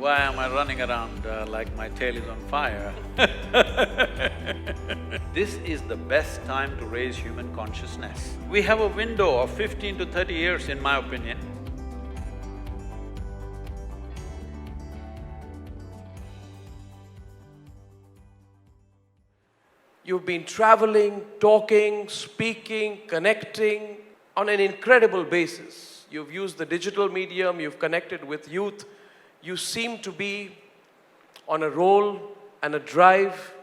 Why am I running around like my tail is on fire? This is the best time to raise human consciousness. We have a window of 15 to 30 years, in my opinion. You've been traveling, talking, speaking, connecting on an incredible basis. You've used the digital medium, you've connected with youth. You seem to be on a roll and a drive.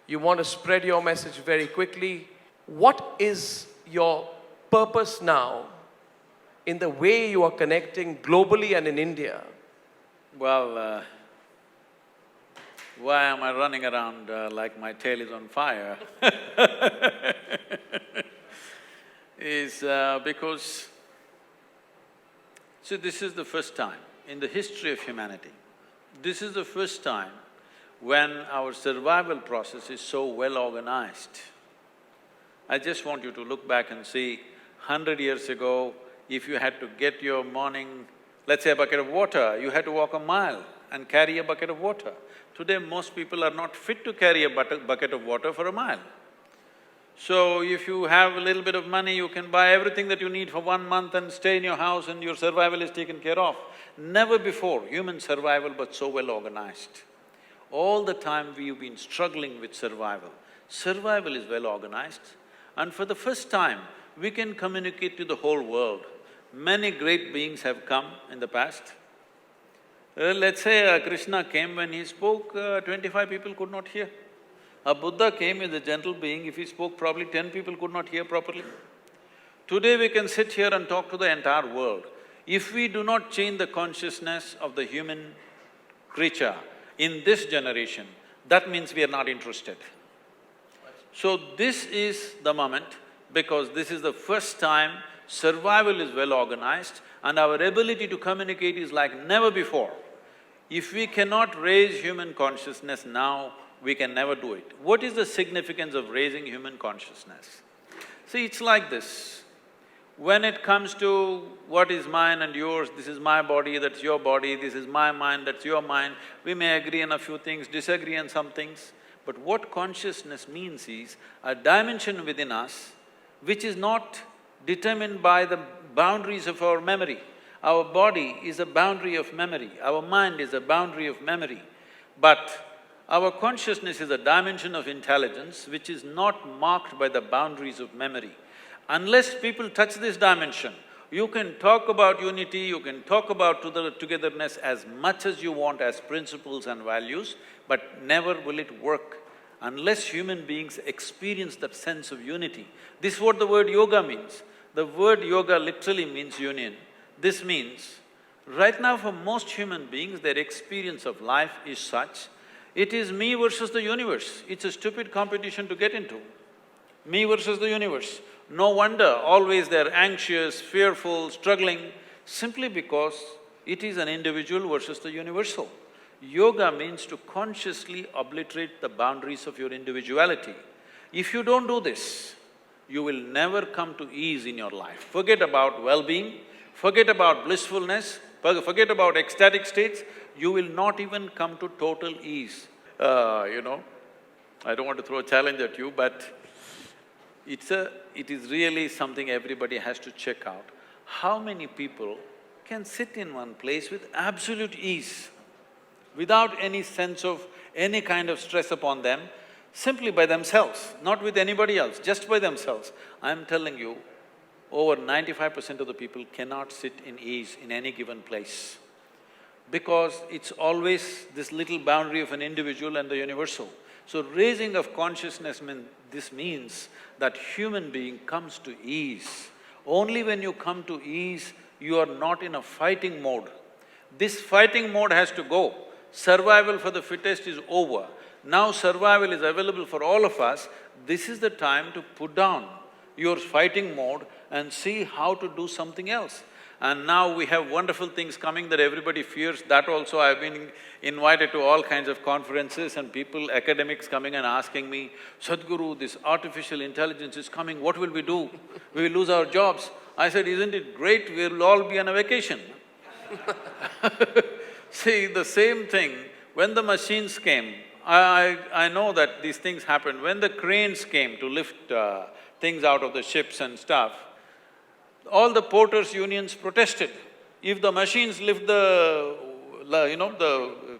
You want to spread your message very quickly. What is your purpose now in the way you are connecting globally and in India? Well, why am I running around like my tail is on fire? Is because… See, this is the first time in the history of humanity, this is the first time when our survival process is so well organized. I just want you to look back and see, 100 years ago, if you had to get your morning, let's say a bucket of water, you had to walk a mile and carry a bucket of water. Today, most people are not fit to carry a bucket of water for a mile. So, if you have a little bit of money, you can buy everything that you need for 1 month and stay in your house and your survival is taken care of. Never before human survival was so well organized. All the time we've been struggling with survival. Survival is well organized, and for the first time, we can communicate to the whole world. Many great beings have come in the past. Let's say Krishna came, when he spoke, 25 people could not hear. A Buddha came as a gentle being, if he spoke probably 10 people could not hear properly. Today we can sit here and talk to the entire world. If we do not change the consciousness of the human creature in this generation, that means we are not interested. So this is the moment, because this is the first time survival is well organized and our ability to communicate is like never before. If we cannot raise human consciousness now, we can never do it. What is the significance of raising human consciousness? See, it's like this. When it comes to what is mine and yours, this is my body, that's your body, this is my mind, that's your mind, we may agree on a few things, disagree on some things. But what consciousness means is a dimension within us which is not determined by the boundaries of our memory. Our body is a boundary of memory, our mind is a boundary of memory. But our consciousness is a dimension of intelligence which is not marked by the boundaries of memory. Unless people touch this dimension, you can talk about unity, you can talk about togetherness as much as you want as principles and values, but never will it work unless human beings experience that sense of unity. This is what the word yoga means. The word yoga literally means union. This means, right now for most human beings, their experience of life is such, it is me versus the universe. It's a stupid competition to get into. Me versus the universe. No wonder always they're anxious, fearful, struggling, simply because it is an individual versus the universal. Yoga means to consciously obliterate the boundaries of your individuality. If you don't do this, you will never come to ease in your life. Forget about well-being, forget about blissfulness, forget about ecstatic states, you will not even come to total ease. I don't want to throw a challenge at you, but it is really something everybody has to check out. How many people can sit in one place with absolute ease, without any sense of any kind of stress upon them, simply by themselves, not with anybody else, just by themselves? I'm telling you, over 95% of the people cannot sit in ease in any given place, because it's always this little boundary of an individual and the universal. So raising of consciousness this means that human being comes to ease. Only when you come to ease, you are not in a fighting mode. This fighting mode has to go. Survival for the fittest is over. Now survival is available for all of us. This is the time to put down your fighting mode and see how to do something else. And now we have wonderful things coming that everybody fears. That also I've been invited to all kinds of conferences and people, academics coming and asking me, Sadhguru, this artificial intelligence is coming, what will we do? We will lose our jobs. I said, isn't it great, we'll all be on a vacation. See, the same thing, when the machines came, I know that these things happened. When the cranes came to lift things out of the ships and stuff, all the porters' unions protested. If the machines lift the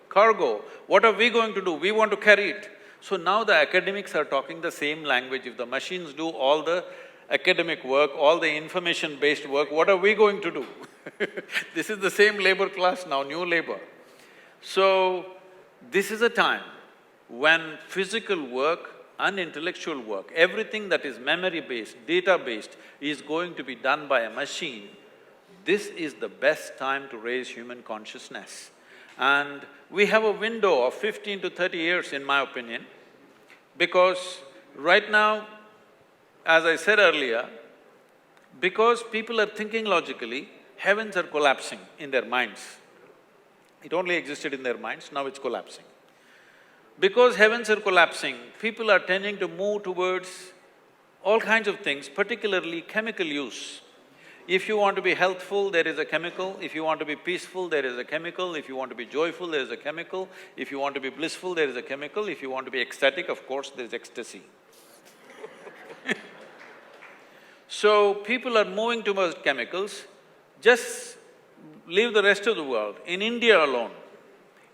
cargo, what are we going to do? We want to carry it. So now the academics are talking the same language. If the machines do all the academic work, all the information-based work, what are we going to do? This is the same labor class now, new labor. So, this is a time when physical work and intellectual work, everything that is memory-based, data-based, is going to be done by a machine. This is the best time to raise human consciousness. And we have a window of 15 to 30 years, in my opinion, because right now, as I said earlier, because people are thinking logically, heavens are collapsing in their minds. It only existed in their minds, now it's collapsing. Because heavens are collapsing, people are tending to move towards all kinds of things, particularly chemical use. If you want to be healthful, there is a chemical. If you want to be peaceful, there is a chemical. If you want to be joyful, there is a chemical. If you want to be blissful, there is a chemical. If you want to be ecstatic, of course, there is ecstasy. So, people are moving towards chemicals. Just leave the rest of the world. In India alone,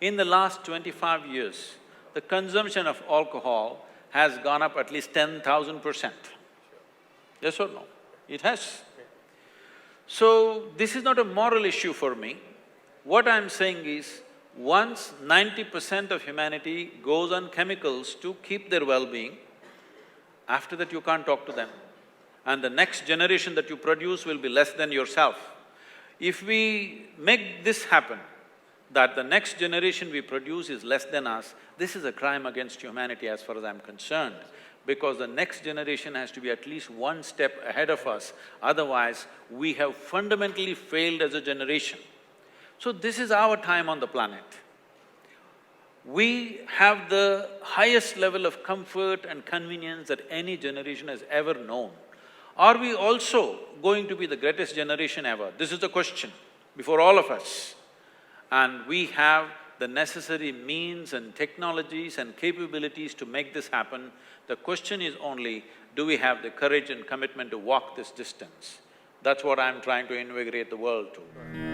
in the last 25 years, the consumption of alcohol has gone up at least 10,000%. Yes or no? It has. So, this is not a moral issue for me. What I'm saying is, once 90% of humanity goes on chemicals to keep their well-being, after that you can't talk to them. And the next generation that you produce will be less than yourself. If we make this happen, that the next generation we produce is less than us, this is a crime against humanity as far as I'm concerned, because the next generation has to be at least one step ahead of us, otherwise we have fundamentally failed as a generation. So this is our time on the planet. We have the highest level of comfort and convenience that any generation has ever known. Are we also going to be the greatest generation ever? This is the question before all of us. And we have the necessary means and technologies and capabilities to make this happen. The question is only, do we have the courage and commitment to walk this distance? That's what I'm trying to invigorate the world to.